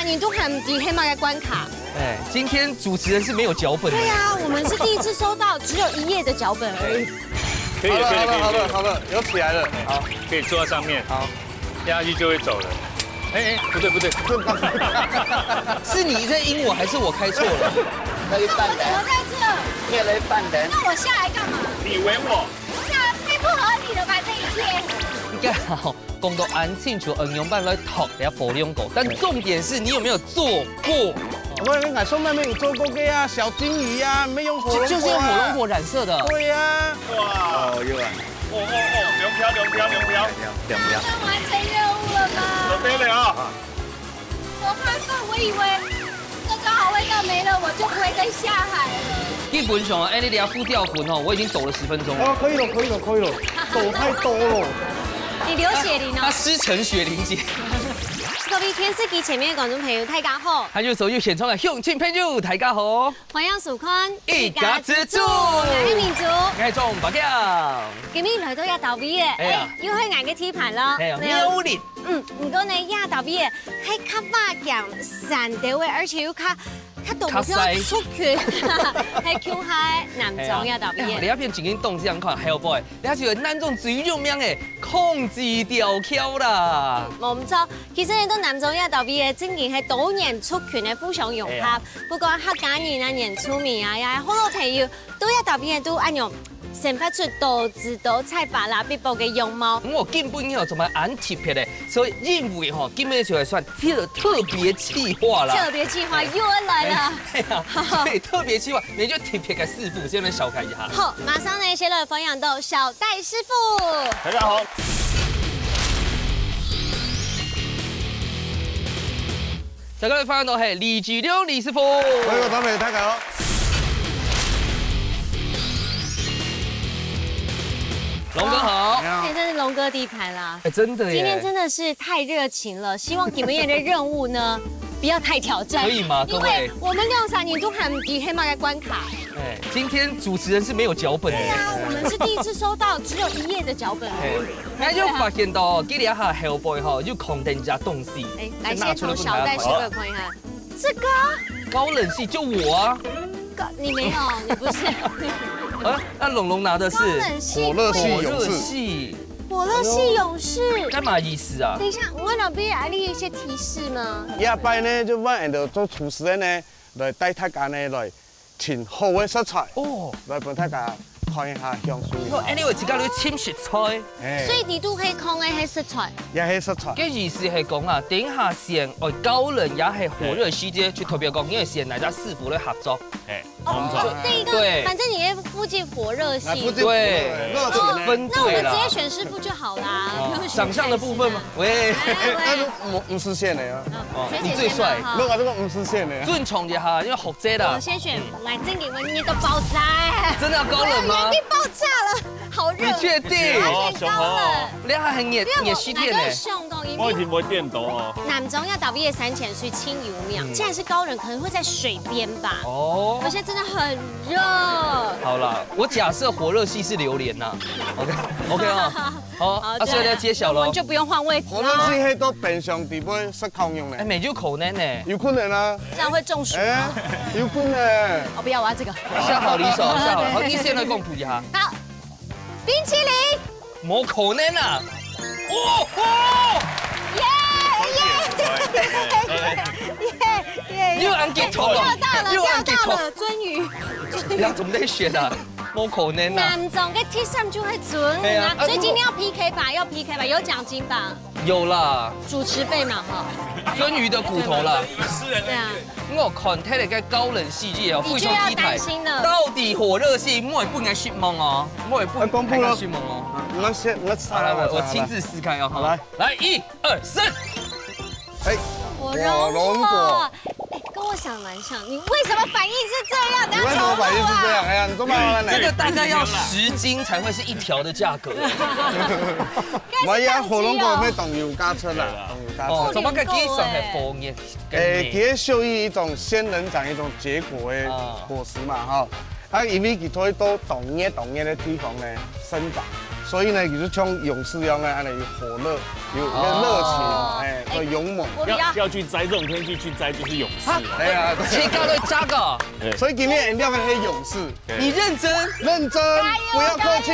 3年都还唔知黑马嘅关卡。哎，今天主持人是没有脚本的。对呀，我们是第一次收到只有1页的脚本而已。可以了，好了，有起来了，好，可以坐在上面，好，压下去就会走了。哎，不对，是你在阴我，还是我开错了？那我怎么在这？骗了半人。那我下来干嘛？你为我。下来太不合理了吧这一切。你好，讲到安清楚应用版来读人家保养狗，但重点是你有没有做过？我跟你讲，上面没有做过嘅啊，小金鱼啊，没用火龙果啊。就是用火龙果染色的。对呀。哇，有啊。龙漂。那完成任务了吗？准备了啊！我怕饭，我以为这个好味道没了，我就不会再下海了。基本上，哎，你俩副吊魂哦，我已经抖了10分钟了。哦，可以了，抖太多了。你流血淋他哦。师承雪玲姐。各位电视机前面的观众朋友，大家好，他右手右选中的乡亲朋友，大家好。欢迎收看一家之主，我係民族。我係中白鏡。今日來到亞豆 B 嘅，要去捱嘅 T 盤咯。係啊，苗栗。唔過你亞豆 B 嘅係較發強散調嘅，而且要較動作出拳，係強係南種亞豆 B 嘅。你一片靜音動這樣看 ，Hellboy，你係就南種最有名嘅控制吊橋啦。冇唔錯，其實你都南種亞豆 B 嘅，正經係多人出拳嘅互相融合，不過客家人啊、人出面啊，也好多提要都亞豆 B 嘅都按用。散發出多姿多彩、巴拉必報嘅樣貌。咁我根本吼就係按特別嘅，所以認為吼根本就係算特別企劃啦。特別計劃又來了。係啊，所以特別企劃你就特別嘅師傅，先嚟小看一下。好，馬上呢先來分享到小戴師傅。大家好。大家分享到係李志亮李師傅。各位觀眾大家好。龍哥好，哎，这是龍哥地盤啦。哎，真的耶。今天真的是太熱情了，希望你們演的任務呢，不要太挑戰。可以嗎？各位，因為我們用3年都還唔知黑馬嘅關卡。哎，今天主持人是沒有腳本的。對啊，我們是第一次收到只有1頁的腳本而已。哎，就發現到今日下 Hellboy 哈，就空定加東西。哎，來先從小戴師傅看一看，這個高冷系就我啊。你沒有，你不是。啊，那龍龍拿的是火熱系勇士，幹嘛意思啊？等一下，我那邊還有一些提示嗎？下擺呢就揾人做廚師呢，來帶大家呢來請好嘅食材，來幫大家看一下香水。anyway，自家你簽食材，所以地都可以看嘅係食材，也係食材。嘅意思係講啊，等下先，高冷也係火熱時節，去特別講，因為先大家師傅咧合作。哦，第一個，反正你附近火熱系，對，分對啦。那我們直接選師傅就好啦。長相的部分嗎？喂，那就唔是線的啊。你最帥。如果這個唔是線的。尊重一下，因為學姐啦。我先選來正給我捏到爆炸。真的要高冷嗎？原地爆炸了，好熱。你確定？而且高冷。你還很熱西天呢？我聽冇電到哦。南中要倒閉的山淺水清油苗，既然是高冷，可能會在水邊吧。哦。而且真的很熱。好啦，我假設火熱系是榴蓮呐。OK 啊。好，所以要揭曉了。我們就不用換位置。火熱系喺度變相地杯食烤用呢。哎，美就口呢？有可能啊。這樣會中暑。哎，有可能。我不要，我要這個。下好離手，下好。好，你先來公布一下。好，冰淇淋。冇可能啊！哦哦！耶！又按鏡頭了，又按鏡頭了，鱒魚。你要怎麼在選啊？冇可能啊！南總嘅 T 上就會鱒魚啊，所以今天要 PK 吧，要 PK 吧，有獎金吧？有啦，主持費嘛哈。鱒魚的骨頭啦。對啊。我看睇嚟嘅高冷系列哦，你就要擔心了。到底火熱系，我也不應失望哦，我也不公布了失望哦。我親自試看哦。好來，來1、2、3。哎，火龍果。哎，跟我想蠻像。你為什麼反應是這樣？你為什麼反應是這樣？哎呀，你做乜嘢？這個大概要10斤才會是1條的價格。唔係啊，火龍果咩動油加出啦，動油加出。哦，怎麼個基上係放嘅？佢屬於一種仙人掌一種結果嘅果實嘛，哈。啊，因為佢可以到凍熱嘅地方呢生長，所以呢，就是像勇士一样的，安尼有火热，有热情，有勇猛。要去摘这种天气去摘就是勇士。哎呀，切到对扎个，所以今天饮料的黑勇士，你认真，认真，不要客气，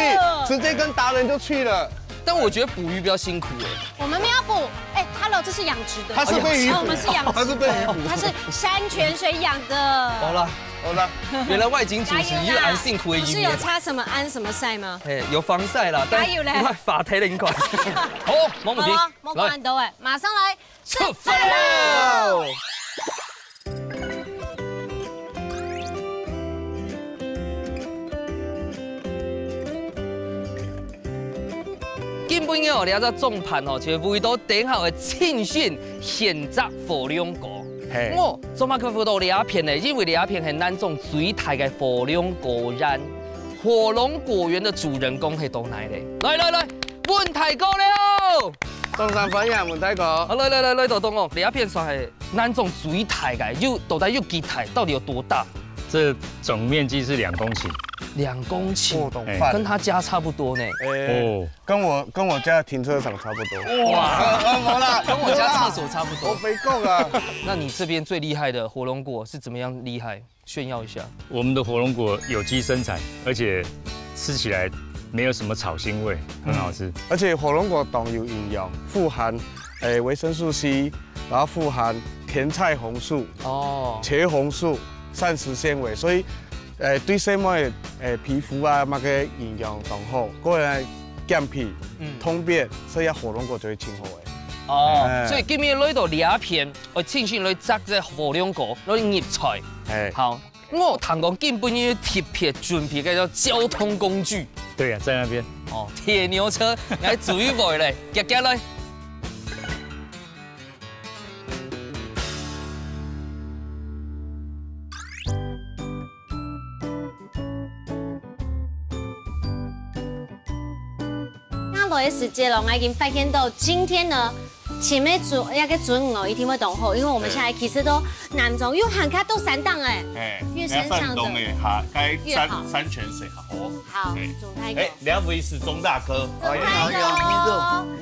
直接跟达人就去了。但我觉得捕鱼比较辛苦哎。我们没有捕，哎 ，Hello， 这是养殖的，它是被鱼捕，我们是养殖，它是被鱼捕，它是山泉水养的。好了。好了，原来外景主持又安辛苦的一面。不是有擦什么安什么晒吗？哎，有防晒啦，但快发台了一块。好，冇问题，莫关都哎，马上来出发喽！基本嘅你只重盘哦，就为到顶下嘅庆训选择火龙果。我做乜佢輔導李亞片呢？因為李亞片係咱種最大嘅火龍果園，火龍果園的主人公係到哪裡？來，問題過了。東山粉人問題過。來，到東哦，李亞片算係咱種最大嘅，到底有幾大？到底有多大？这总面积是2公顷，2公顷，跟他家差不多呢。哦，跟我家停車場差不多。哇，沒啦，跟我家廁所差不多。我沒夠啊。那你這邊最厲害的火龍果是怎麼樣厲害？炫耀一下。我們的火龍果有機生產，而且吃起來沒有什麼草腥味，很好吃。而且火龍果懂有營養，富含維生素 C， 然後富含甜菜紅素、茄紅素。膳食纖維，所以對細妹皮膚啊乜嘅營養同好，個人健脾、通便，所以火龍果就會清好嘅。哦，所以今日來到兩片，我慶幸來摘隻火龍果，攞啲葉菜。好，我談講基本要特別準備嘅叫交通工具。對啊，在那邊。哦，鐵牛車，來注意位咧，夾來。落嘅時節咯，我已經發現到今天呢，前面準一個準我一定會懂好，因為我們現在其實都南中又喊卡都3檔哎，越山上的好，該山泉水好。好，總太哥。兩位是鍾大哥。鍾大哥，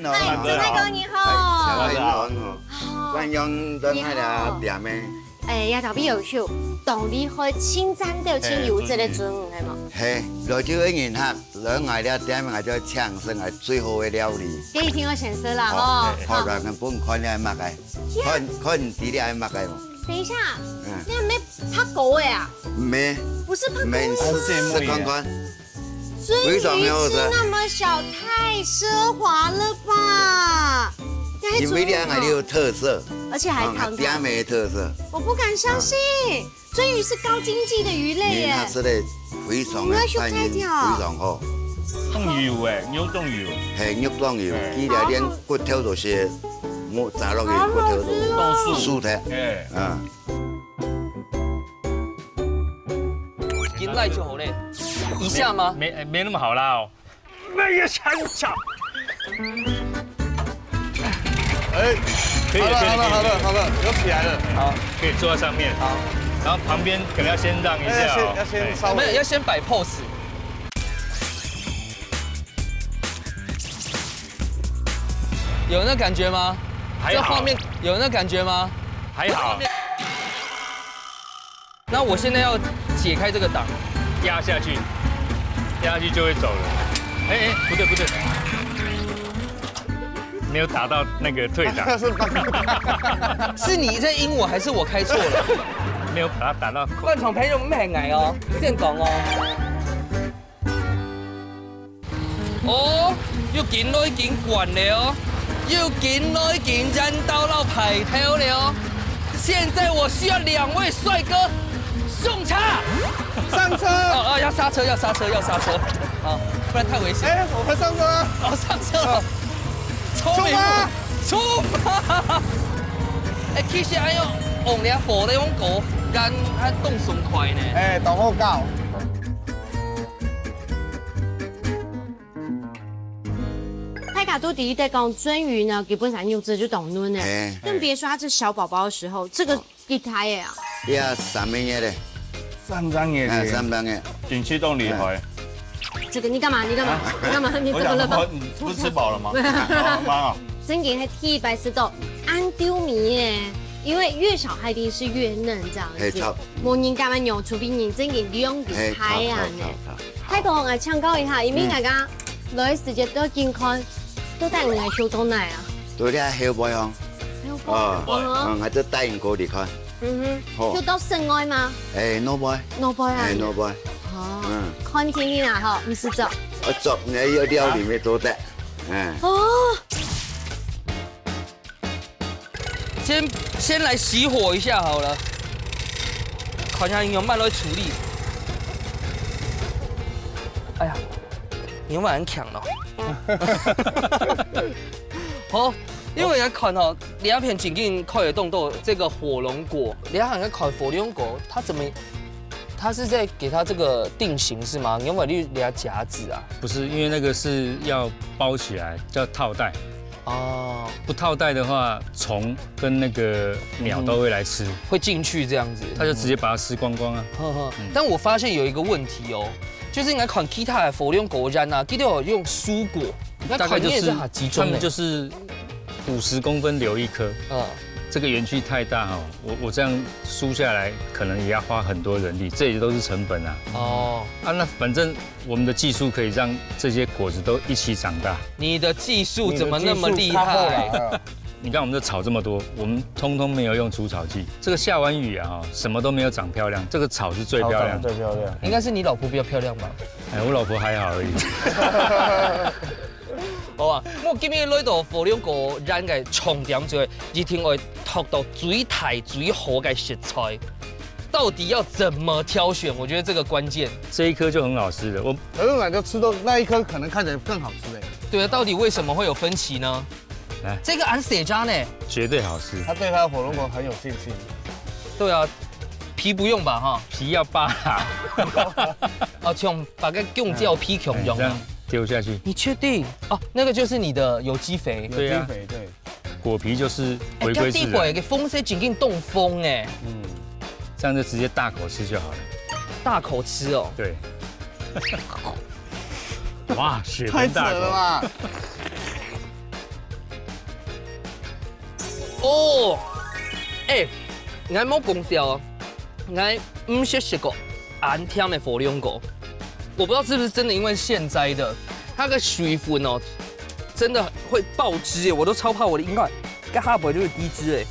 鍾大哥你好。關陽都係啦，兩面。也特別有趣，當你去清真都有清油脂的準係嘛？係，來朝一年客，兩嗌了點樣就搶生係最好嘅料理。給你聽我先說啦哦。好啦，咁本看你係乜嘅？看你啲係乜嘅？等一下，你係沒拍狗嘅啊？沒，不是拍狗。沒，試看看。鱒魚翅那麼小，太奢華了吧？因為兩個有特色，而且還燙兩面的特色。我不敢相信，鱒魚是高經濟的魚類耶。它吃的非常的餐飲，非常好。凍油誒，牛凍油。係肉凍油，佢哋連骨頭都是我炸落去骨頭都素的。銀賴就好嘞，一下嗎？沒那麼好啦哦。那個香草。可以好了，有起來了。好，可以坐在上面。好，然後旁邊可能要先讓一下哦。要先稍微，沒有，要先擺 pose。有那感覺嗎？這畫面有那感覺嗎？還好。那我現在要解開這個檔，壓下去就會走了。哎，不對。沒有打到那個退檔，是你在陰我，還是我開錯了？沒有把它打到。觀眾朋友唔係矮哦，先講哦。哦，要見到已經慣了，要見到已經人到了排頭了。現在我需要2位帥哥上車，上車。要剎車，好，不然太危險。我們上車了。上車了。出發！其實還有紅兩火那種果乾，還凍爽快呢。凍好膠。泰卡都第一代講鱒魚呢，基本上用這就懂嫩呢。更別說它是小寶寶的時候，這個一台呀。呀，300嘢咧。300嘢。300嘢。全區都厲害。这个你干嘛？你干嘛？你干嘛？你怎么了吗？你不是吃饱了吗？妈啊！真给它剔140度，按丢米耶。因为越小海底是越嫩这样子。模人家的牛除比你真给两个海啊呢。太婆我请教一下，因为大家来时间都健康，都帶我嚟小島嚟啊。到啲小妹啊。哦，我都帶人過嚟看。嗯哼。小島室外嗎？誒，no boy。no boy 啊。no boy。哦。看天天啊，嗬，唔是做。我做你要料裡面都得。嗯。哦。先来熄火一下好了，看一下牛慢来处理。哎呀，牛慢很强哦。好，因为人家看哦，两片紧紧靠也动到这个火龙果，两片看火龙果，它是在给它这个定型是吗？牛慢绿俩夹子啊？不是，因为那个是要包起来，叫套袋。哦，不套袋的话，虫跟那个鸟都会来吃，会进去这样子，它就直接把它吃光光啊。但我发现有一个问题哦，就是应该看其他的火龙果蚶啊，其他有用蔬果，大概就是他们就是50公分留一颗。这个园区太大哈，我这样输下来，可能也要花很多人力，这也都是成本啊。那反正我们的技术可以让这些果子都一起长大。你的技术怎么那么厉害？你看我们这草这么多，我们通通没有用除草剂。这个下完雨啊，什么都没有长漂亮，这个草是最漂亮。最漂亮。应该是你老婆比较漂亮吧？哎，我老婆还好而已。好啊，我今日来到火龙果蚶嘅重点就係一定會讀到最大最好嘅食材，到底要怎麼挑選？我覺得這個關鍵。這一顆就很好吃的，我很晚就吃到那一顆，可能看起來更好吃哎。對啊，到底為什麼會有分歧呢？來，這個俺寫家呢，絕對好吃。他對他的火龍果很有信心。對啊，皮不用吧？哈，皮要扒啦。哦，從把個姜椒皮強用啊。丢下去，你确定？哦，那个就是你的有机肥。对呀，对。果皮就是回归自然。给风塞紧紧冻风哎。这样就直接大口吃就好了。大口吃哦。对。哇，血盆大口啊！哦，你看冇功效哦，你看唔识食过安甜的火龙果。我不知道是不是真的，因为现摘的，它的水分哦，真的会爆汁耶，我都超怕我的因为跟哈伯就是低汁哎。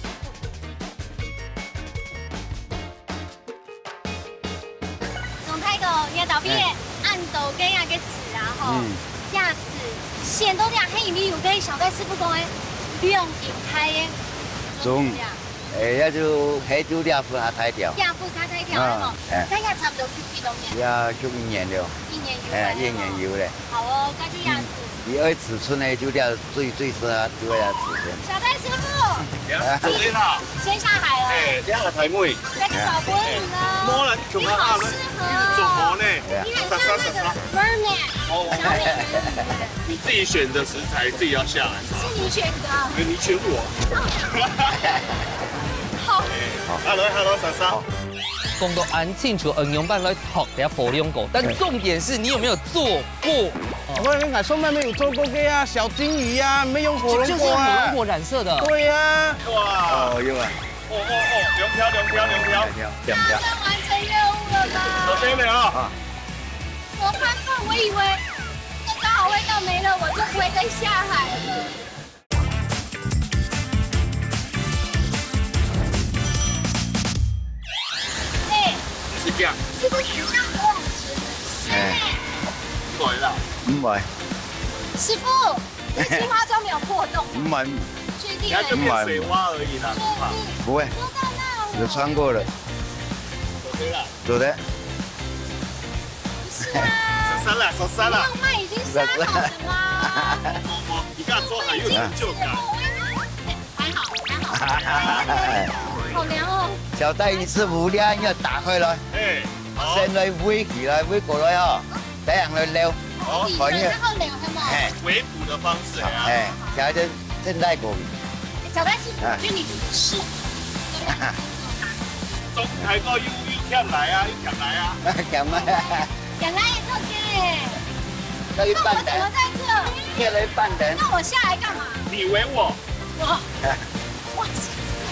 总太个也到边按豆跟那个籽啊吼，架子咸都两黑米有跟小戴师傅讲诶，用顶开诶，中。那就黑就2副下太條。2副下太條啦嗬，睇下差唔多幾多年？要就1年了。1年有。1年有嘞。好哦，那就樣子。第二尺寸呢，就料最適合就要尺寸。小戴師傅，你好。先下海了。下海台妹。那個老婆你呢？摸了，你好適合。做活呢？你很像那個 Merman 小美人魚。你自己選的食材，自己要下來。是你選的。你選我。好，Hello，莎莎。講到安清楚應用辦來學啲火龍果，但重點是你有沒有做過？我跟你講，宋妹妹有做過嘅啊，小金魚啊，沒用火龍果啊。就是火龍果染色的。對呀。哇。哦，有啊。2條。完成任務了吧？小心點啊！我怕錯，我以為這個好味道沒了，我就不會再下海了。是這樣。這個很像游泳池，很深哎。對啦。唔係。師傅，這青花椒沒有破洞。唔係。確定。它就變水洼而已啦。不會。說到那。有穿過了。對啦。走的。是啊。手殺了。肉麥已經殺好了嗎？你看做好有成就感。還好。好涼哦。小戴一次無量要打開來，先來煨起來，煨過來哦，這樣來撩，可以。然後撩係咪？微補的方式啊。調整正帶過去。小戴師傅，我覺得你是。中台個要強來啊，要強來啊。強啊！強來也 OK。那一半怎么人，在这？贴了一半人。那我下来干嘛？你以为我？哇塞！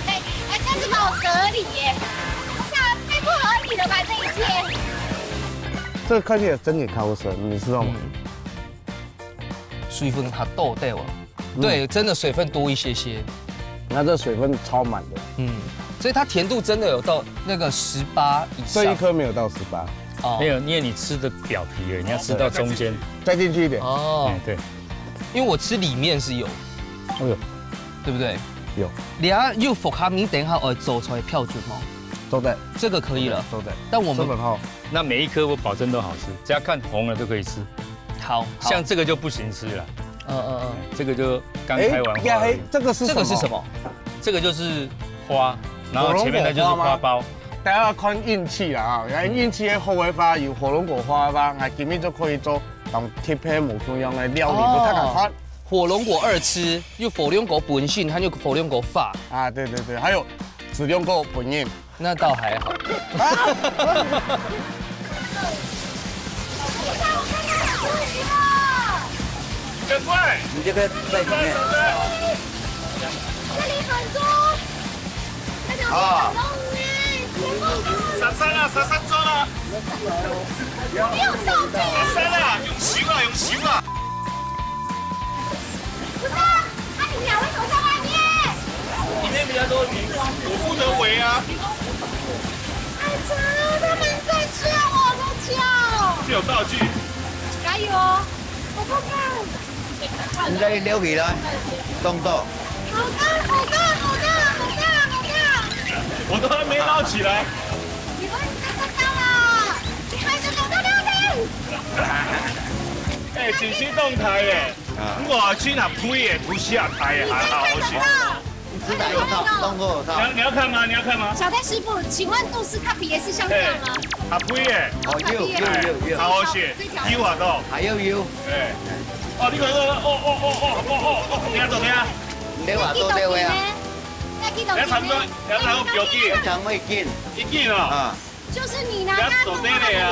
哎，但是把我隔离耶！不是啊，太不合理了吧这一切。这个看起来真的超深，你知道吗？水分它多对哦，对，真的水分多一些些。那这水分超满的，所以它甜度真的有到那个18以上。这一颗没有到18，没有，因为你吃的表皮而已，你要吃到中间，再进去一点。哦，对，因为我吃里面是有，哎呦，对不对？有，你要用福卡米等一下我走出来票准吗？都在，这个可以了，都在。但我们很好，那每一颗我保证都好吃，只要看红了就可以吃。好，像这个就不行吃了。这个就刚开完花而已。这个是什么？这个就是花，然后前面那就是花苞。大家要看运气啦啊！运气的好的花有火龙果花吧，啊，今日就可以做用贴片木香样的料理，不太敢看。火龙果二吃，有火龙果本性，还有火龙果发啊，对，还有紫龙果本印，那倒还好。赶快！你这个在里面。这里很多，那条很long哎，莎莎啦，莎莎走啦！没有照片。莎莎啦，用手啊，用手啊！不是啊，那你俩为什么在外面？里面比较多鱼，我负责围啊。太惨了，他们在吃我的脚。是有道具。加油，我不敢。你再撩起来，动作。好大！我都还没捞起来。你们看到了，你还是走到那边。哎，景星动态耶！我去拿推耶，不下台耶，还好些。指导有套，动作有套。你要看吗？你要看吗？小戴师傅，请问杜斯卡比也是像这样吗？啊推耶，哦有，好好些，有啊都。还有。哎。哦，你看你要怎么样？你話多啲位啊？你差唔多表記，長尾見一件啊。就是你呢，你坐低嚟啊？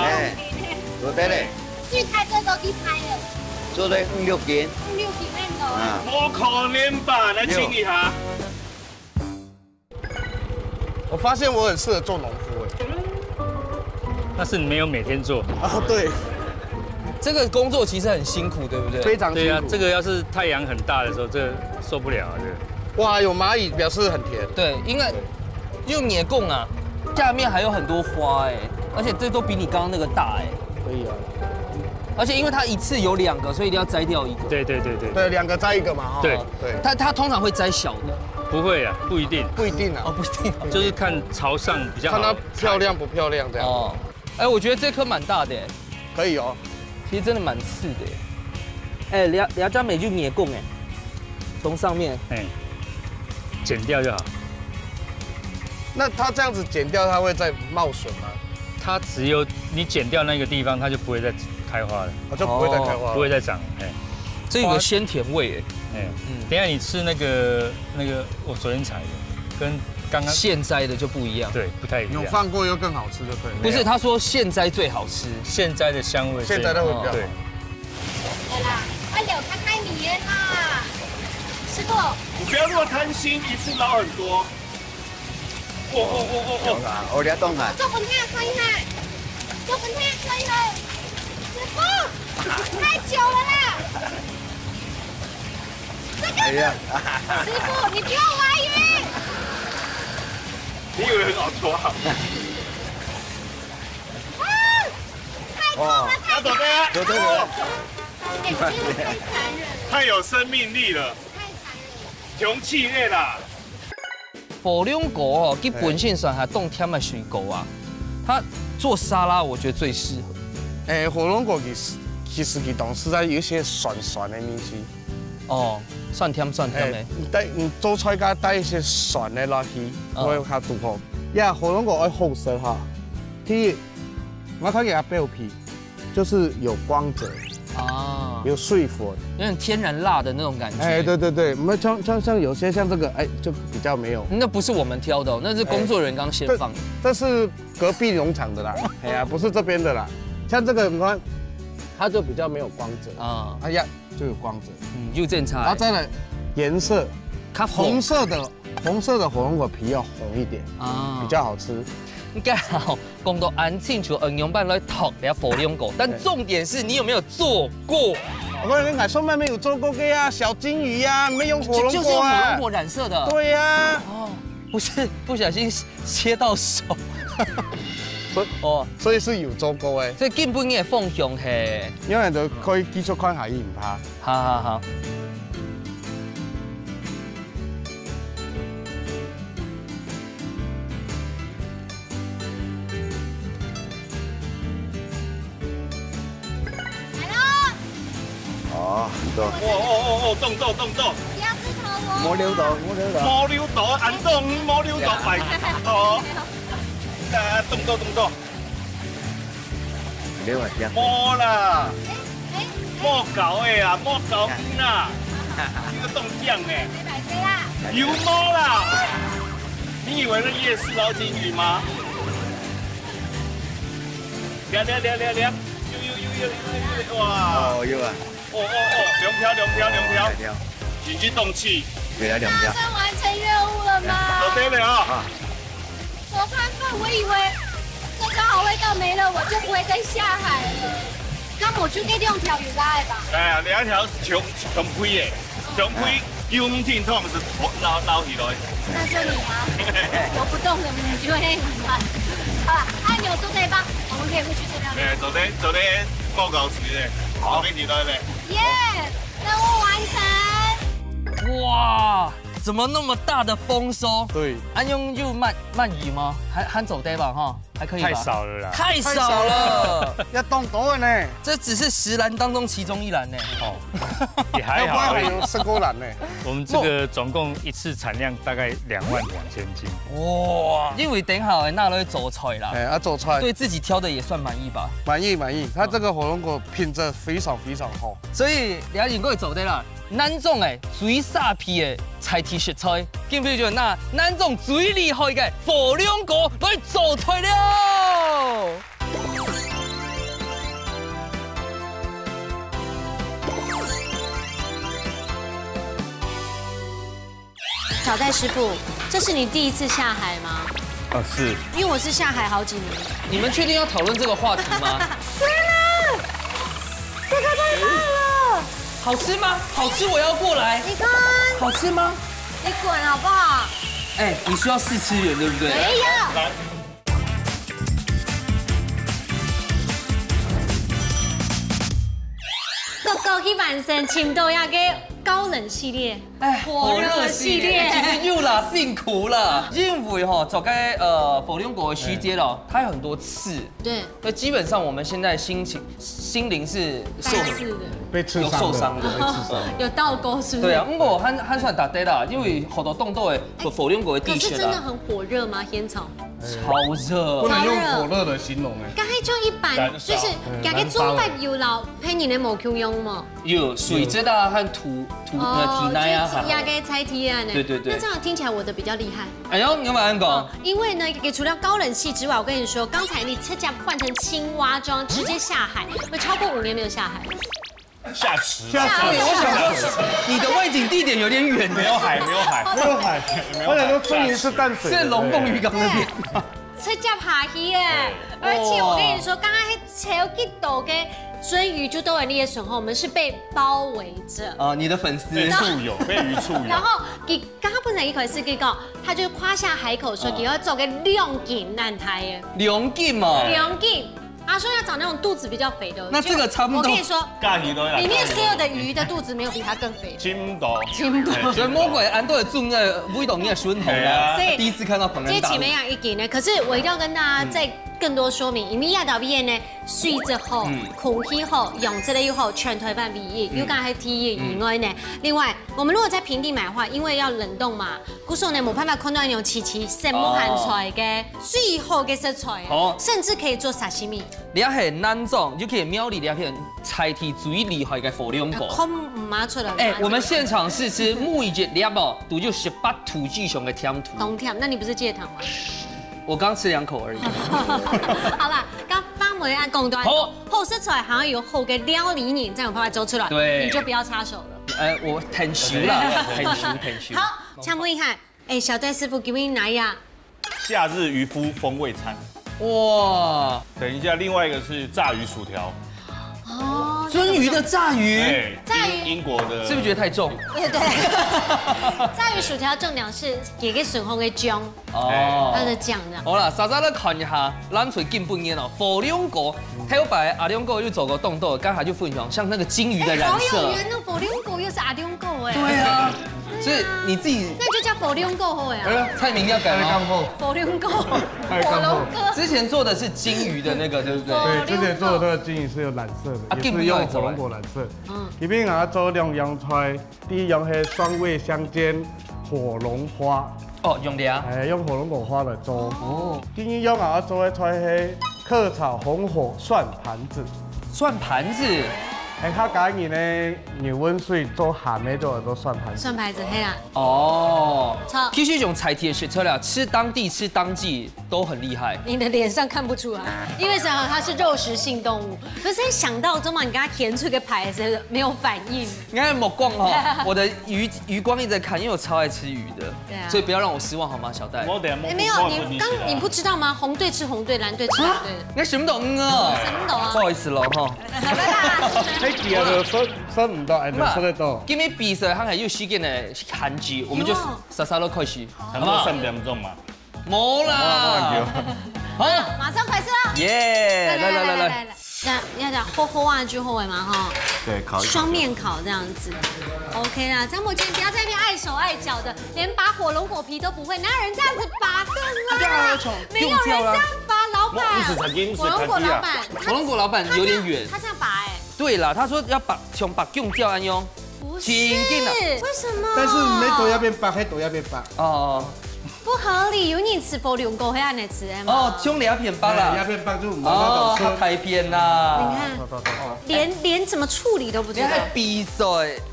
坐低嚟。去台这都地拍了。坐低5、6件。5、6件那种。冇可能吧？来亲一下。我发现我很适合做农夫哎。但是你没有每天做。哦，对。这个工作其实很辛苦，对不对？非常辛苦。对啊，这个要是太阳很大的时候，这受不了啊！这个。哇，有蚂蚁表示很甜。对，应该用野供啊，下面还有很多花哎，而且这都比你刚刚那个大哎。可以啊。而且因为它一次有2个，所以一定要摘掉一个。对，对，2个摘1个嘛哈。对。它通常会摘小的。不会啊，不一定。不一定啊。哦，不一定。就是看朝上比较好。看它漂亮不漂亮这样。哦。哎，我觉得这颗蛮大的哎。可以哦。其实真的蛮刺的耶，哎，两家美就野供哎，从上面剪掉就好。那它这样子剪掉，它会再冒水吗？它只有你剪掉那个地方，它就不会再开花了，就不会再开花，不会再长。这有个鲜甜味哎，等一下你吃那个我昨天采的，跟刚刚现摘的就不一样，对，不太一样。有放过又更好吃，就对了。不是，他说现摘最好吃，现摘的香味，现摘的会比较好。对。对啦，快点开开米啦，师傅。你不要那么贪心，一次捞很多。我俩动啊。做不太可以哈，做不太可以了，师傅，太久了啦。哎呀，师傅，你不要怀疑。你以为很好抓？太痛了，太痛了！走对了，太残忍，太有生命力了，太残忍，雄气类啦。火龙果哦，基本性上还冻添的水果啊，它做沙拉我觉得最适合。哎，火龙果其实它懂是在有一些酸的东西。哦，酸甜的。你做菜加带一些酸的落去，会较拄好。呀，火龙果要好色哈。第一，我看见它表皮就是有光泽啊，有水分，有点天然辣的那种感觉。哎，对，我们像有些像这个，哎，就比较没有。那不是我们挑的，那是工作人员刚先放的。这是隔壁农场的啦，哎呀，不是这边的啦。像这个你看，它就比较没有光泽啊。哎呀，就有光泽。又正常。然后再来颜色，它红色的火龙果皮要红一点啊，比较好吃。应该好，讲到安庆就营养版来读了火龙果，但重点是你有没有做过？我跟你讲，宋妹妹有做过嘅啊，小金鱼呀，没用火龙果啊，就是用火龙果染色的。对呀。哦，不是不小心切到手。所以是有做過嘅，所以根本嘅方向係，因為就可以繼續看下唔怕。好。来咯！哦，很多。動作。不要自投羅。摸溜豆，安東摸溜豆擺哦。動作。摸啦，摸狗的啊，摸狗筋啊，這個凍醬呢？油摸啦！你以為是夜市撈金魚嗎？撩，哇！哦，有啊。兩條，緊急動氣。對啊，2條。算完成任務了嗎？對了啊！我看飯，我以為這個好味道沒了，我就不會再下海了。咁我就給2條魚來吧。哎呀，2條長批的，長批油唔甜，通常是撈起來。那就你啊，我不動了，你就會很慢。好了，按鈕做對吧？我們可以回去吃料理。做啲報告詞咧，好，俾你來咧。耶，任務完成。哇！怎么那么大的丰收？对，安用就鳗魚嗎？還走對吧？哈，還可以吧？太少了啦，太少了，要動多呢。這只是10籃當中其中1籃呢。哦，也還好。還有10個籃呢。我們這個總共一次產量大概22000斤。哇！因為等下那都做菜啦。哎，做菜。對自己挑的也算滿意吧？滿意。它這個火龍果品質非常好。所以了解過做對啦。咱種誒水沙皮嘅菜體食材，見唔見就拿咱種最厲害嘅火龍果來做菜了。小戴師傅，這是你第1次下海嗎？是。因為我是下海好幾年。你們確定要討論這個話題嗎？天啊，這個太棒了！好吃嗎？好吃，我要過來。你看，好吃嗎？你滾好不好？哎，你需要試吃員，對不對？沒有。哥去完成青豆芽嘅高冷系列，火熱系列，其實又啦辛苦了，因為哈做cái火龍果的時節咯，它有很多刺，對，所以基本上我們現在心靈是受被刺傷的，有倒钩是不是？對啊，不過還算打得啦，因為好多凍豆的火龍果的地區啦。可是真的很火熱嗎？仙草？超熱，不能用火熱的形容哎。剛才就一般，就是加個中白油lau配你的毛球用嘛。有水質啊和土奶啊，壓個菜體啊呢。對。那這樣聽起來我的比較厲害。哎呦，你有沒有講？因為呢，除了高冷系之外，我跟你說，剛才你車架換成青蛙裝，直接下海，會超過5年沒有下海。下池，我想說，你的外景地點有點遠，沒有海。我想說中間是淡水，是龍鳳漁港那邊。車架爬起耶！而且我跟你說，剛剛還超級多嘅追魚就都有那些時候，我們是被包圍着。啊，你的粉絲被魚簇擁。然後佢剛剛本來一開始佢講，他就誇下海口說，佢要做個兩斤難台嘅。兩斤嘛。兩斤。他說要找那種肚子比較肥的。那這個差不多。我跟你說，裡面所有的魚的肚子沒有比它更肥。金多。所以魔鬼安都有種那味道，你也順頭啦。所以第一次看到彭仁大。這前面養一斤呢，可是我一定要跟大家再更多說明，因為亞島邊呢，水質好，空氣好，養殖的又好，全台灣唯一。有剛才提以外呢，另外我們如果在平地買的話，因為要冷凍嘛，故所呢冇辦法看到那種奇生木含出來嘅最好嘅食材，甚至可以做沙西米。你係咱種就可以瞄你，你可以菜體最厲害嘅火龍果。空唔馬出來。哎，我們現場試吃每一粒哦，都就18土雞熊嘅甜土。甜，那你不是戒糖嗎？我剛吃2口而已。好啦，剛放我要按公端，后色出来好像有后给料理你，这样有办法走出来，对，你就不要插手了。我很熟了，很熟。好，请问一下，小戴师傅给你哪样？夏日渔夫风味餐。哇，等一下，另外一个是炸鱼薯条。哦，鳟鱼的炸鱼，炸鱼英国的，是不是觉得太重？对，炸鱼薯条重点是给个笋红的姜，它的酱这样。好啦，稍稍来看一下，咱最近半年哦，火龙果，还有把阿龙果又走个动作，刚才就分享像那个金鱼的染色。好有缘哦，火龙果又是阿龙果哎。对啊，所以你自己那就叫火龙果好呀。菜名要改吗？火龙果，火龙果。之前做的是金鱼的那个，对不对？对，之前做的那个金鱼是有染色的，也是用火龙果染色。里面啊做两样出来，第一样是酸味香煎火龙花。哦，用俩。用火龙果花来做。哦。第二样啊做的出来是客炒红火蒜盘子。蒜盘子。较简易呢，牛温水做咸的做蒜盘子。蒜盘子，嘿啦。哦。其实这种菜题的学出来，吃当地吃当季都很厉害。你的脸上看不出来，因为想它是肉食性动物。可是想到中嘛，你给它填出一个牌子，没有反应。你看目光哦，我的余光一直在看，因为我超爱吃鱼的。对啊。所以不要让我失望好吗，小戴？没有，你不知道吗？红队吃红队，蓝队吃蓝队。你什么懂啊？什么懂啊？不好意思喽哈。拜拜。记啊，就说唔到，哎，就说得到。今天比赛还有时间的韩剧，我们就稍稍的开始，差不多3点钟嘛。冇啦，好，马上开始了。耶！来。要讲厚啊，就厚尾嘛哈。对，烤双面烤这样子。OK 啦，张博今天不要在那边碍手碍脚的，连拔火龙果皮都不会，哪有人这样子拔的啦？没有人这样拔，老板。火龙果老板，火龙果老板有点远。他这样拔哎。对啦，他说要把用叫安用。不是。为什么？但是没多要变拔，还多要变拔。哦。不合理，有你吃火龙果，还安尼吃的吗？哦，用两片拔啦，两片拔就唔好吃太偏啦。你看，连怎么处理都不知道。比赛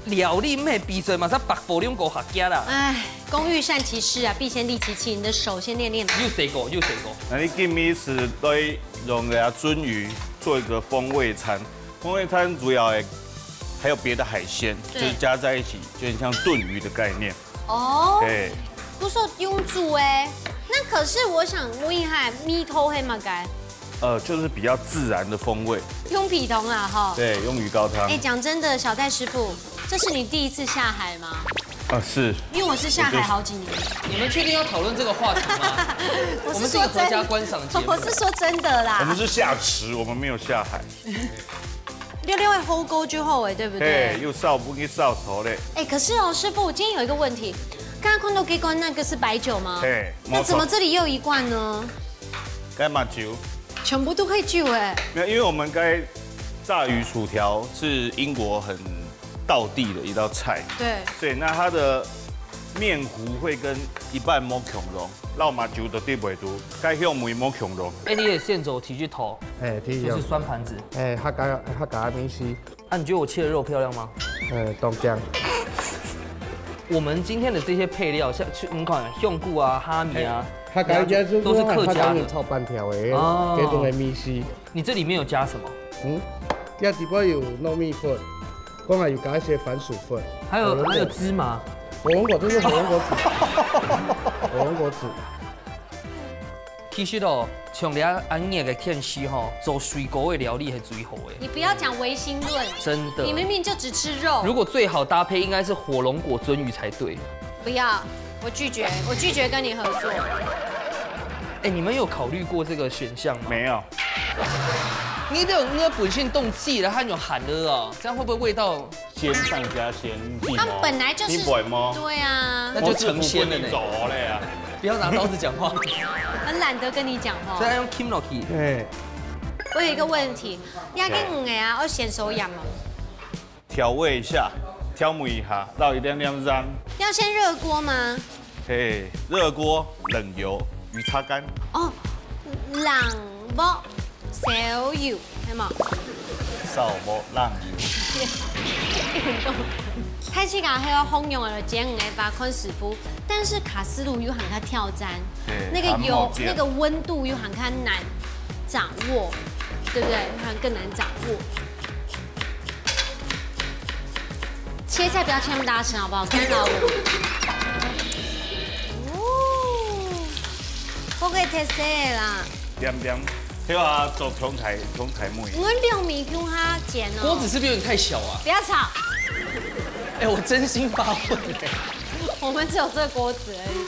料理咩比赛嘛，才拔火龙果下家啦。哎，工欲善其事啊，必先利其器，你的手先练练。又谁过？那你今日是对用个鳟鱼做一个风味餐，风味餐主要还有别的海鲜，就是加在一起，就很像炖鱼的概念。哦。对。不说用煮哎，那可是我想问一下，米头黑嘛该？就是比较自然的风味。用皮桶啊哈。对，用鱼高汤。哎，讲真的，小戴师傅，这是你第一次下海吗？是。因为我是下海好几年。你们确定要讨论这个话题吗？我们是一个合家观赏节目。我是说真的啦。我们是下池，我们没有下海。六会齁沟之后哎，对不对？对，又烧不给烧头嘞。哎，可是哦，师傅，今天有一个问题。刚刚看到给罐那个是白酒吗？对。那怎么这里又一罐呢？该马酒。全部都可以酒哎。没有，因为我们该炸鱼薯条是英国很道地的一道菜。对。对，那它的面糊会跟一半摸恐龙，老马酒的对不对？该用每摸恐龙。哎，你也现走提去头。就是酸盘子。他加米西。你觉得我切的肉漂亮吗？豆浆。我们今天的这些配料，像你看香菇啊、哈密啊，都是客家的。炒半条的，这种的米丝。你这里面有加什么？这里边有糯米粉，刚才有加一些番薯粉，还有芝麻。火龙果就是火龙果籽，火龙果籽。其实哦，像你安夜的天气吼，做水果的料理是最好的。你不要讲唯心论，真的。你明明就只吃肉。如果最好搭配应该是火龙果鳟鱼才对。不要，我拒绝跟你合作。哎，你们有考虑过这个选项吗？没有。你的本性冻气了，它有含的啊，这样会不会味道鲜上加鲜？它本来就是。对啊。那就成鲜了呢。走嘞啊！不要拿刀子讲话。很懒得跟你讲话。所以要用 Kimloki。我有一个问题，要跟五个啊，要先手痒吗？调味一下，调抹一下，绕一点点让。要先热锅吗？热锅冷油，鱼擦干。哦，冷锅烧油，係嘛？烧锅冷油。开始讲还要烘用了煎鱼把坤师傅，但是卡斯炉又很看挑战，那个油那个温度又很看难掌握，对不对？它更难掌握。切菜不要切那么大声，好不好？干扰我。哦，我可以切色啦。点点，对啊，做通台妹。我6米用它剪哦。锅子是不是有点太小啊？不要吵。哎，我真心发问哎。我们只有这个锅子而已。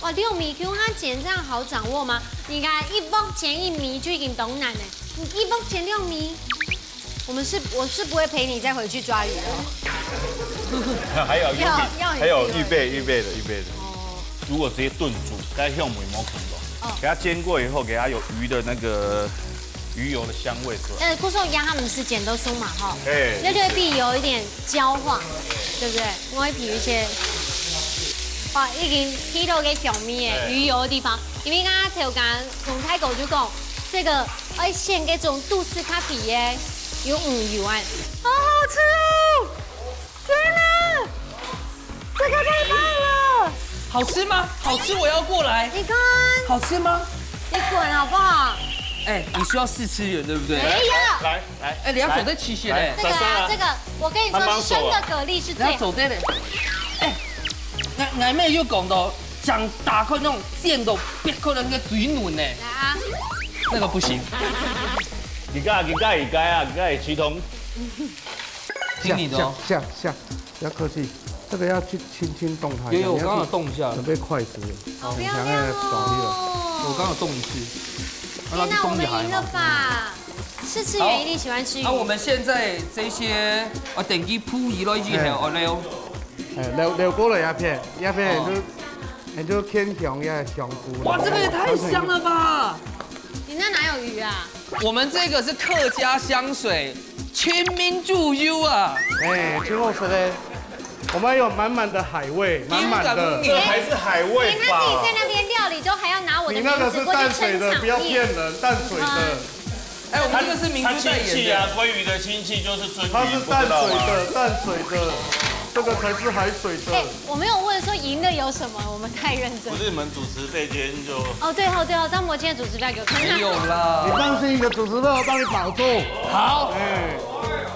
哇，6米 Q 它剪这样好掌握吗？你看一包剪1米就已经懂难了，你一包剪6米，我是不会陪你再回去抓鱼哦。还有预备的。哦。如果直接炖煮，该用梅毛孔的，给它煎过以后，给它有鱼的那个鱼油的香味出来。顾寿鸭他们是剪都松嘛哈，那就会必有一点焦化，对不对？我会比一些。哇，已经披到给表面的鱼油的地方，因为刚刚头刚从泰国就讲，这个要献给这种杜斯咖啡耶，有5元，好好吃哦！天哪，这个太棒了！好吃吗？好吃，我要过来。你看，好吃吗？你滚好不好？哎，你需要试吃员对不对？没有。来，哎，你要走在期限嘞。这个啊，这个我跟你说，生的蛤蜊是最。要走在嘞。哎。俺妹又讲到想打开那种剑都别开那个嘴软呢。来啊，那个不行。你该齐同。听你的哦。下，不要客气，这个要去轻动它。有，我刚刚有动一下。准备筷子。好漂亮哦。我刚刚有动一次。天哪，我们赢了吧？试吃员一定喜欢吃鱼。那我们现在这些电机铺移了已经很溜。溜过了鸦片就偏香也香菇。哇，这个也太香了吧！你那哪有鱼啊？我们这个是客家香水，全民注优啊！哎，最后是呢，我们有满满的海味，满满的。这还是海味吧？连他自己在那边料理都还要拿我的名字你那个是淡水的，不要骗人，淡水的。哎，我们这个是民族代言啊，鲑鱼的亲戚就是鳟鱼，它是淡水的。这个才是海水的。哎，我没有问说赢的有什么，我们太认真。不是你们主持费今天就。哦，对，张博今天主持费给我。没有啦。你放心，你的主持费我帮你保住。好。哎，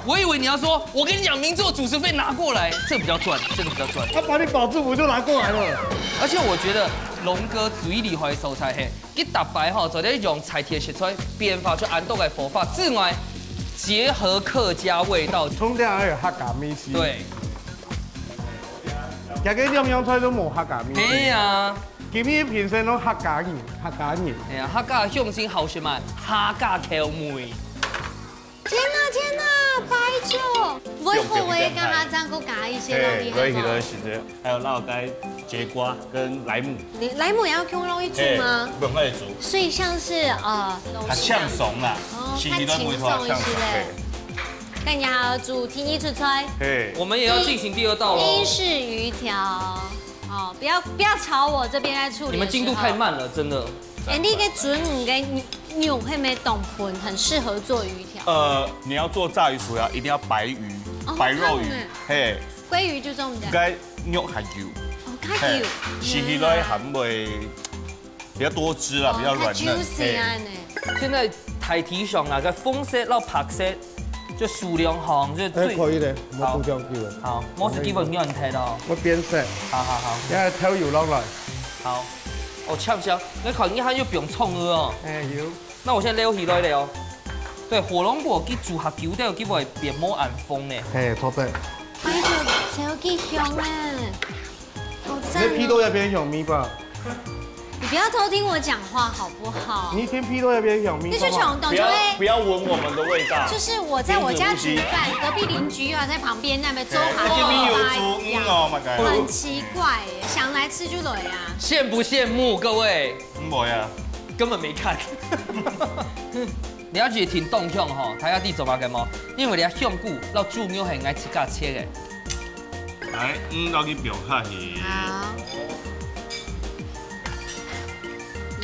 我以为你要说，我跟你讲，明做主持费拿过来，这个比较赚，这个比较赚。他把你保住，我就拿过来了。而且我觉得龙哥最厉害的蔬菜嘿，一大白哈，做咧用菜贴食材变化出安度的佛法之外，结合客家味道。冲掉还有客家米线。对。家己用出来都无客家面。嘿呀，今日平时拢客家人。哎呀，客家向心好什么？客家口味。天哪，白酒！我会跟他这样够加一些东西。可以的，是的。还有辣该节瓜跟莱姆。莱姆也要用容易煮吗？不用煮。所以像是它呛怂啦，它轻松一些嘞。看你还要煮听一出菜，我们也要进行第2道喽。英式鱼条，哦，不要吵我这边在处理。你们进度太慢了，真的。哎，你给准五给牛会没懂盆，很适合做鱼条。你要做炸鱼薯条，一定要白鱼、白肉鱼，嘿。鲑鱼就这么的。该肉还油。哦，较油。吃起来还会比较多汁啊，比较软嫩。现在台体上啊，个棕色到白色。就数量行就最可以的，冇不讲究的。好，我是基本有人睇到。我变色。好。因为偷油落来。好。哦，呛香，你看一下又不用冲了哦。哎有。那我现在撩起来了哦。对，火龙果去煮下球掉，基本变冇暗风呢。嘿，错对。白酒超级香哎，好赞。你皮都要变香米吧？你不要偷听我讲话好不好？你听皮都要变香米。你去闯动就会不要闻我们的味道。就是我在我家煮饭，隔壁邻居啊在旁边那边周行一样，很奇怪耶，想来吃就来呀。羡不羡慕各位？没呀，根本没看。你要是挺动向吼，睇下啲做乜嘅么？因為你一香菇，撈豬肉係愛切架切嘅。來，撈去表下去。好。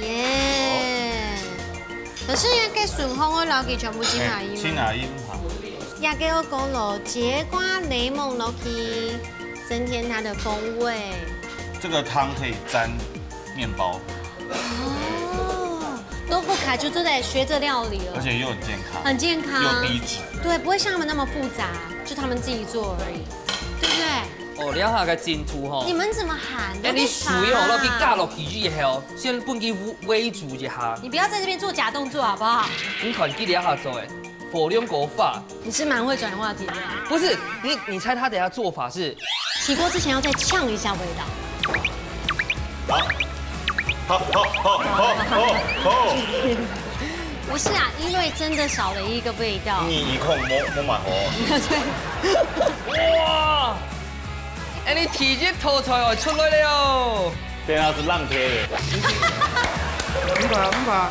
耶！可是也給順風我撈去全部青牙音。青牙音好。也給我講了節瓜檸檬撈去，增添它的風味。這個湯可以沾麵包。哦，都不凯就在学着料理了，而且又很健康，很健康，又低脂，对，不会像他们那么复杂，就他们自己做而已，对不对？哦，了下个真粗吼。你们怎么喊？哎，你水哦，落去加落去之后，先本去煨煮一下。你不要在这边做假动作好不好？你看记了下做诶，火龙果法。你是蛮会转话题的。不是，你猜他等下做法是？起锅之前要再呛一下味道。好。不是啊，因为真的少了一个味道。你控摸马猴。哇！哎，你体质吐出来出来了。对啊，是浪贴的。唔怕。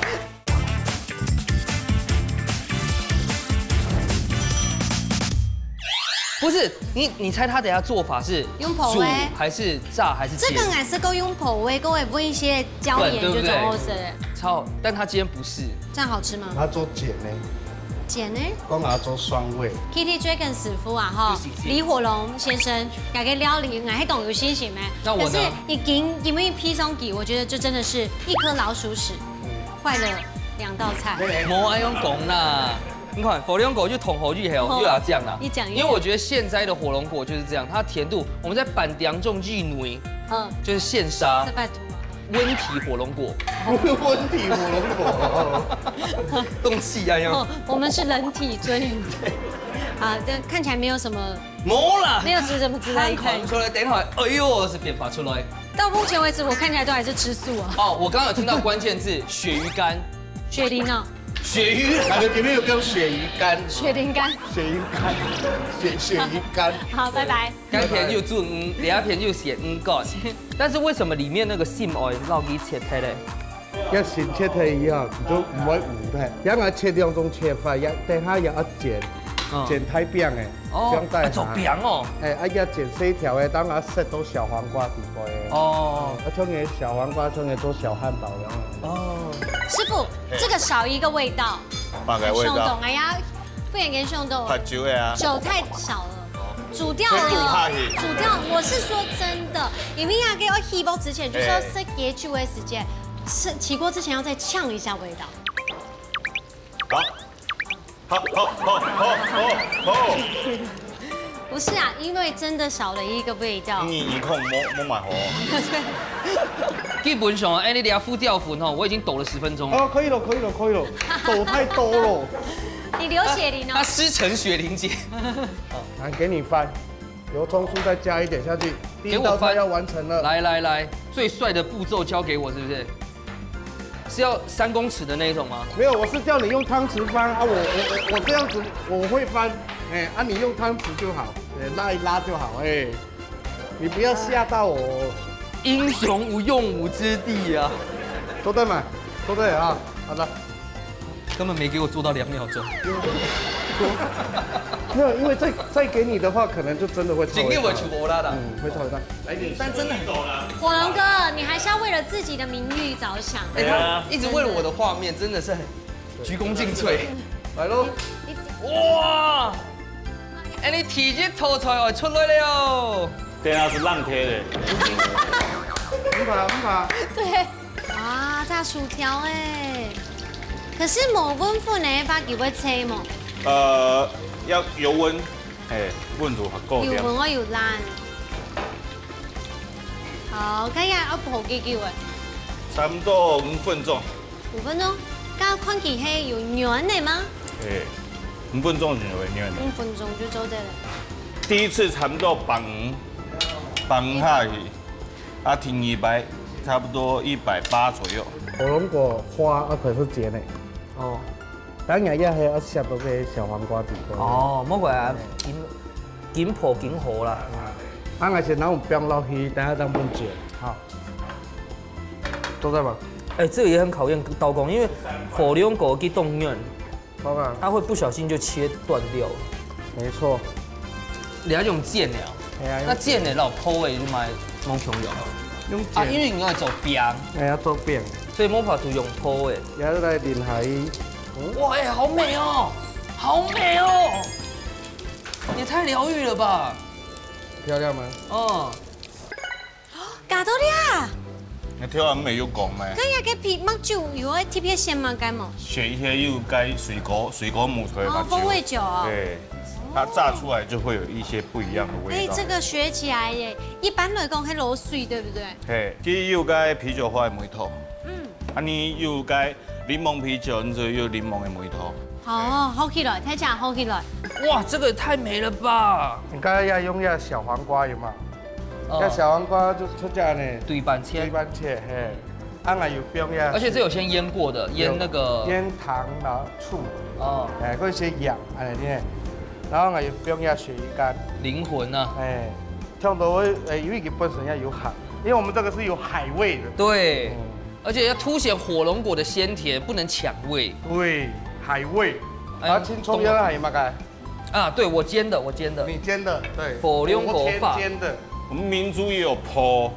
不是，你猜他等下做法是用普煮煨还是炸还是煎？这个还是够用普煨，各位不一些椒盐就中后生。超，但他今天不是。这样好吃吗？他做碱呢。碱呢？我拿做酸味。Kitty Dragon 师傅啊哈，李火龙先生，大家料理还懂有信心没？那我呢？可是你给没披上给，我觉得这真的是一颗老鼠屎，坏了2道菜。莫爱用讲啦。你看火龙果就统合去后又要这样啦，因为我觉得现在的火龙果就是这样，它甜度我们在板梁中去女，就是现杀温体火龙果，温体火龙果，动气啊样。我们是人体尊鱼，啊，这看起来没有什么，没啦，没有吃什么值得一看出来，等一会，哎呦，是变发出来。到目前为止，我看起来都还是吃素啊。哦，我刚刚有听到关键字鳕鱼干，雪梨呢？鳕鱼，感觉里面有跟鳕鱼干，雪梨干，鳕鱼干。好，拜拜。干片又做第二片又写干，但是为什么里面那个心爱捞给切开嘞？一先切開以後，就唔可以糊嘅，因為切2種切法，等下又一剪太扁嘅，這樣帶做扁哦。一剪細條嘅，等下塞到小黃瓜底部嘅。哦，將嘅小黃瓜將嘅做小漢堡咁。哦，師傅，這個少一個味道。哪個味道？哎呀，不然跟兄弟。喝酒的啊。酒太少了，煮掉了。煮掉，我是說真的，你們要給我起煲之前，就是要設給酒的時間。是起鍋之前要再嗆一下味道。好。不是啊，因為真的少了一個味道。你控摸馬猴。基本上，哎，你等下敷掉粉哦，我已經抖了10分鐘了。哦，可以了，抖太多了。你流血淋哦。它師承雪玲姐。來，給你翻，油蔥酥再加一點下去。給我翻，要完成了。來，最帥的步驟交給我，是不是？是要3公尺的那一種嗎？沒有，我是叫你用湯匙翻啊！我這樣子我會翻，你用湯匙就好，拉一拉就好，你不要嚇到我。英雄無用武之地啊！都對嘛？都對啊！好的。根本沒給我做到2秒鐘。沒有，因為再給你的話，可能就真的會超。今天我出波啦的，會超大。但真的很。火龍哥，你還是要為了自己的名譽着想。他一直為了我的畫面，真的是很鞠躬盡瘁。來嘍！哇！哎，你體質吐出來出來了。對啊，是浪貼的。唔怕。對。啊，炸薯條哎。可是冇溫粉呢，把佢會切冇。要油溫，溫度夠啲。油溫我要爛。好，今日要泡幾久誒？差不多5分鐘。5分鐘，咁看起係有軟的嗎？5分鐘就會軟。5分鐘就做得了。第一次差不多綁下去，停200，差不多180左右。火龍果花可是甜的。哦。等下一係要攝到嘅小黃瓜底部。哦，冇怪啊，緊破緊火啦。等下先，然後不要撈起，等下當燜煎。好。都在嗎？哎，這個也很考驗刀工，因為火龍果嘅凍軟，它會不小心就切斷掉。沒錯。你要用剪了。那剪的老鋪誒就買冇窮用。用剪。因為你要做餅。要做餅。所以冇法度用鋪誒。然後來淋喺。哇，好美哦，好美哦，也太療癒了吧！漂亮嗎？哦。搞到了。你挑完没有讲咩？咁呀嘅皮麥酒有喺貼一先嗎？該冇？選一些又該水果木頭的風味酒哦。對，它榨出來就會有一些不一樣的味道。這個學起來耶！一般來講係攞水，對不對？嘿，佢又該啤酒花的梅頭。你又該檸檬啤酒，你就有檸檬的梅頭。哦，好起來，睇下好起來。哇，這個也太美了吧！你剛才要用下小黃瓜有嘛？那小黃瓜就出價呢？對半切。對半切，嘿。按下又冰呀。而且這有先醃過的，醃那個。醃糖然後醋。哦。哎，嗰些鹽，哎呢，然後又冰下鱈魚乾。靈魂啊。哎，像到因為它本身要有海，因為我們這個是有海味的。對。而且要凸顯火龍果的鮮甜，不能搶味。對，海味。然後青蔥要係乜嘅？啊，對我煎的，我煎的。你煎的，對。火龍果飯煎的。我們民族也有坡，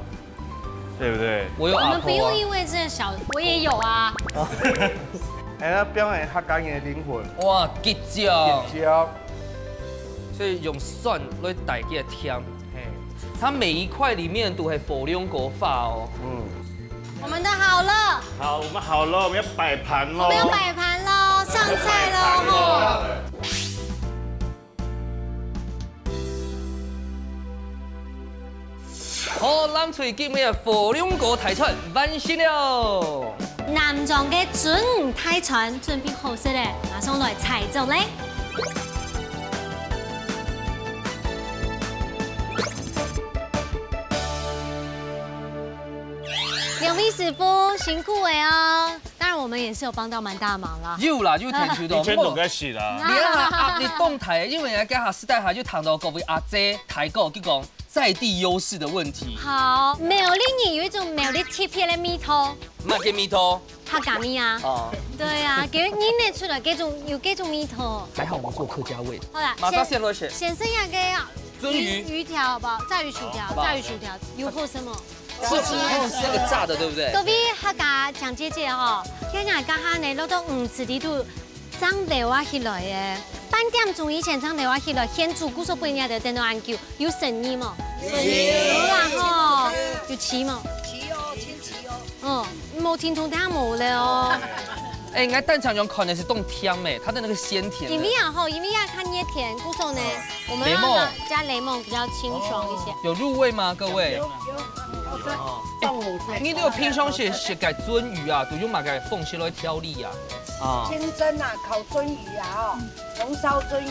對不對？我有阿婆。我們不用因為這小，我也有啊。哎，那表現客家人的靈魂。哇，結椒。結椒。所以用蒜來帶給它甜。它每一塊裡面都係火龍果飯哦。我們都好了。好，我們好了，我們要擺盤嘍。我們要擺盤嘍，上菜嘍。好，咱最今日火龍果大餐完成了。南莊嘅準魚大餐準備好食咧，馬上來菜做咧。兩位師傅辛苦了哦，當然我們也是有幫到蠻大忙啦。有啦，有聽出到。以前都該是啦。你啊壓力動態，因為家下時代下就談到各位阿姐抬過去講在地優勢的問題。好，苗栗你有一種苗栗特別的米湯。乜嘅米湯？客家米啊。哦。對啊，給你呢出來，有幾種米湯。還好我做客家味。好啦，馬上先落去。先剩下嘅鱒魚條好不好？炸魚薯條，炸魚薯條有好什麼？是那個炸的，對不對？各位客家講姐姐哦，今日家下呢攞到5次地度漲流啊起來嘅，半點鐘以前漲流啊起來，現煮古說半夜就等到晏叫，有生意嘛？有啦吼，有錢嘛？錢哦，錢哦。冇錢同聽冇了哦。哎，應該蛋腸用看的是凍甜誒，它的那個鮮甜。因為啊吼，因為要看椰甜，古說呢，我們要加雷蒙比較清爽一些。有入味嗎，各位？有。你這個平常時是改鱒魚啊，都用嘛改鳳蟹來調理啊。清蒸啊，烤鱒魚啊，紅燒鱒魚。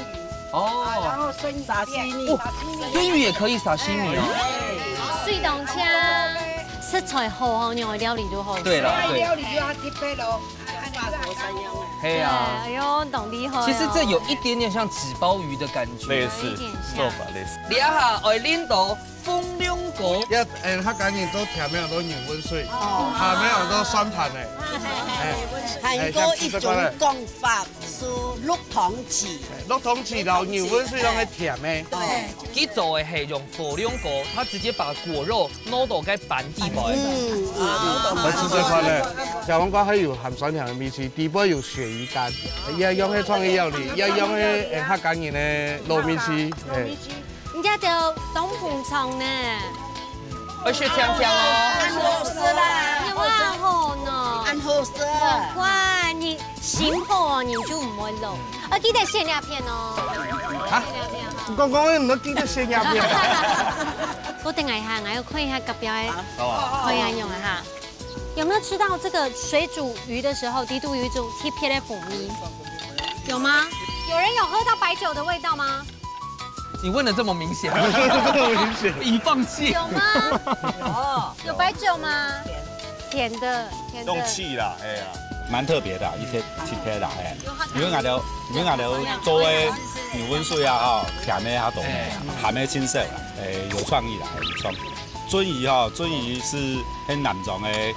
哦。然後生魚沙西米。鱒魚也可以沙西米哦。水凍青，食材好哦，你料理都好。對了，對。料理就要特別咯。嘿啊！哎呦，懂厲害。其實這有一點點像紙包魚的感覺，類似做法類似。你下愛領導風涼果，客家人都甜咩都牛溫水，鹹咩都酸盤嘅。係嗰一種講法是綠糖糍，綠糖糍然後牛溫水用係甜嘅。對，佢做嘅係用火龍果，他直接把果肉攞到cái板底部。我吃這款咧，小黃瓜係有鹹酸甜嘅米絲，底部有鱈魚乾，要用喺創意料理，要用喺客家人嘅糯米絲。人家就東盤廠呢，而且香香哦。安好食啦，有啊好呢，安好食。哇，你心好哦，你就唔會老。我記得鮮鴨片哦。嚇？講唔到記得鮮鴨片。我等一下，我要看一下隔壁嘅可以用一下。有沒有吃到這個水煮魚的時候，底度有一種特別的風味？有嗎？有人有喝到白酒的味道嗎？你問得這麼明顯，這麼明顯，已放棄。有嗎？有白酒嗎？甜的，甜的。用氣啦，哎呀，蠻特別的，一天特別啦，哎，因為我哋做嘅牛溫水啊，甜的較濃嘅，鹹的清色，有創意啦，有創意。鱒魚哈，鱒魚是喺南莊嘅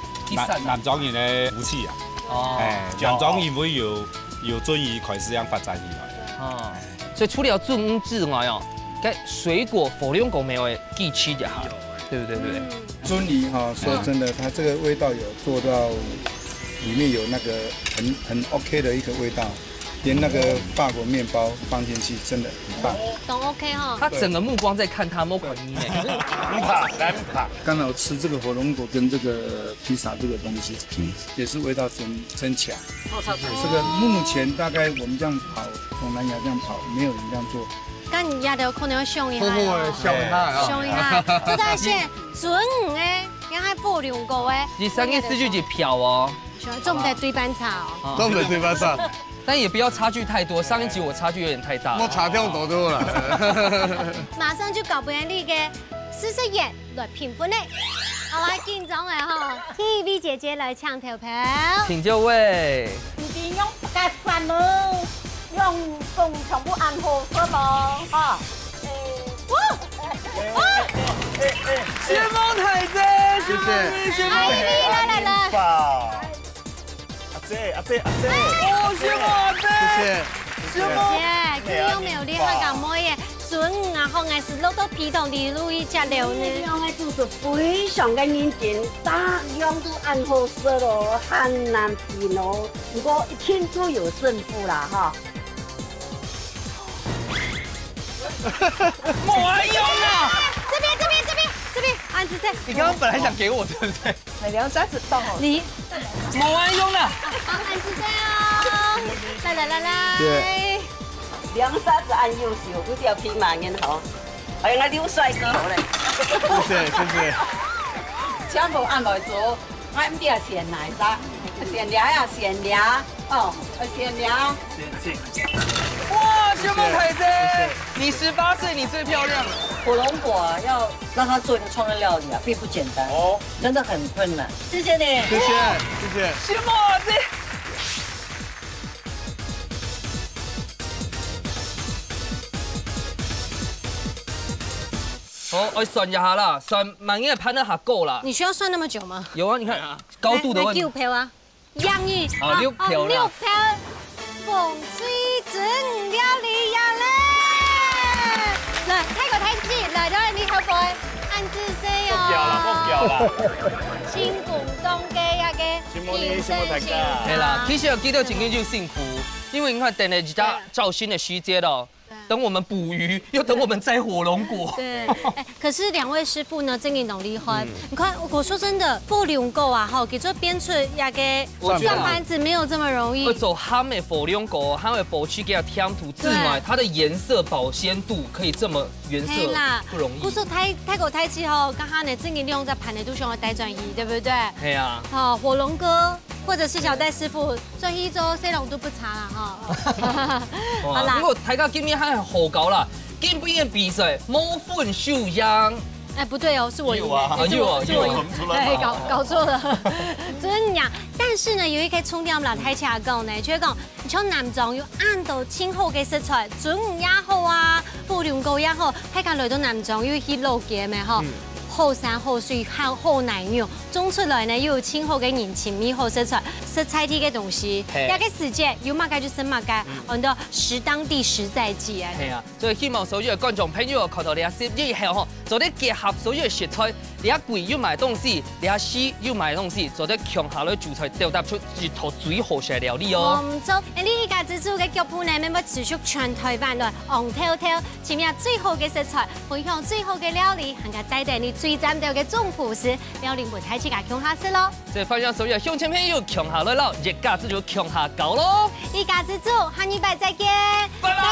南莊人嘅福氣啊，南莊因為有鱒魚開始樣發展起來。哦，所以除了鱒魚之外哦，該水果火龍果沒有記起就好，對不對？鱒魚哈，說真的，它這個味道有做到，裡面有那個很 OK 的一個味道。连那个法国面包放进去，真的很棒。都 OK 哈。他整个目光在看他，莫管你呢。难爬，难爬。刚好吃这个火龙果跟这个披萨这个东西，也是味道真强。这个目前大概我们这样跑，东南亚这样跑，没有人这样做。咁而家就可能要上一下，上一下，上一下，都在先准诶，然后火龙果诶。你3个4句就漂哦。种唔得对班草，种唔得对班草。但也不要差距太多，上一集我差距有点太大。我差掉多了。马上就搞不完你嘅40元来评分嘞。好啦，紧张诶哈 ，TV 姐姐来抢投票，请就位。唔是用白饭咯，用工全部按好色咯，哈。谢梦太姐，谢谢。来。阿姐，哦，谢梦阿姐，谢梦，今有没有厉害咁么嘢？准啊，好硬是攞到皮同地路一只料呢。样嘅做事非常嘅認真，大樣都按好色咯，很難評咯。不過一聽就有勝負啦，哈。莫安用啊！这边，安子姐。你刚刚本来想给我，对不对？2沙子到你。莫安用啦！安子姐哦，來。 2沙子按優秀，嗰條皮馬然好，係我劉帥哥好咧。謝謝。全部按來做，我唔啲係鮮奶沙，鮮料呀鮮料，哦，鮮料。哇，谢梦太姐，你18岁，你最漂亮。火龙果要让它做一个创意料理啊，并不简单哦，真的很困难。谢谢你，谢谢。谢梦阿姐。好，我算一下啦，算满应该攀得下够啦。你需要算那么久吗？有啊，你看高度的问题。6票啊，洋芋。啊，6票啦。6票。风水准料理呀嘞！来，睇個睇字，嚟咗你後背，按姿勢哦。目標啦。新廣東嘅一個健身形象。係啦，其實有幾條景點就幸福，因為你看等了幾家造新的時節咯。 等我們捕魚，又等我們摘火龍果。對，可是2位師傅呢，真係努力開。你看，我說真的，火龍果啊，哈，給做編出一個上盤子沒有這麼容易。會做鹹的火龍果，它會保持給它添塗自然，它的顏色保鮮度可以這麼原色，不容易。故說泰國泰之後，剛剛呢，真係利用在盤的都上的帶轉移，對不對？係啊。好，火龍哥。 或者是小戴師傅，做一周西龍都不差啦哈。好啦，不過大家今年還好搞啦，今年比賽冇分數樣。哎，不對哦，是我贏，是我贏，哎，搞錯了，真呀。但是呢，有一個重點啦，睇起嚟講呢，就係講，像南莊要按到清好嘅食材，準也好啊，火龍果也好，睇下來到南莊要去老嘅咩嗬。 好山好水好奶牛，種出來呢又有清好嘅人情味好食材，食材啲嘅東西，一個時節要乜嘅就食乜嘅，按照時當地時在地啊。係啊，所以希望所有嘅觀眾朋友看到你食以後吼，做啲結合所有嘅食材，你貴要買東西，你稀要買東西，做啲強下來煮菜，調搭出一套最好食嘅料理哦。唔錯，呢家自做嘅腳盤呢，咪持續全台灣來紅透透，前面最好嘅食材，分享最好嘅料理，能夠帶帶你最讚到嘅中葡式料理，陪睇自家強下食咯。即係分享所有鄉親朋友強下來咯，一家子就強下搞咯。一家之主，下禮拜再見，拜拜。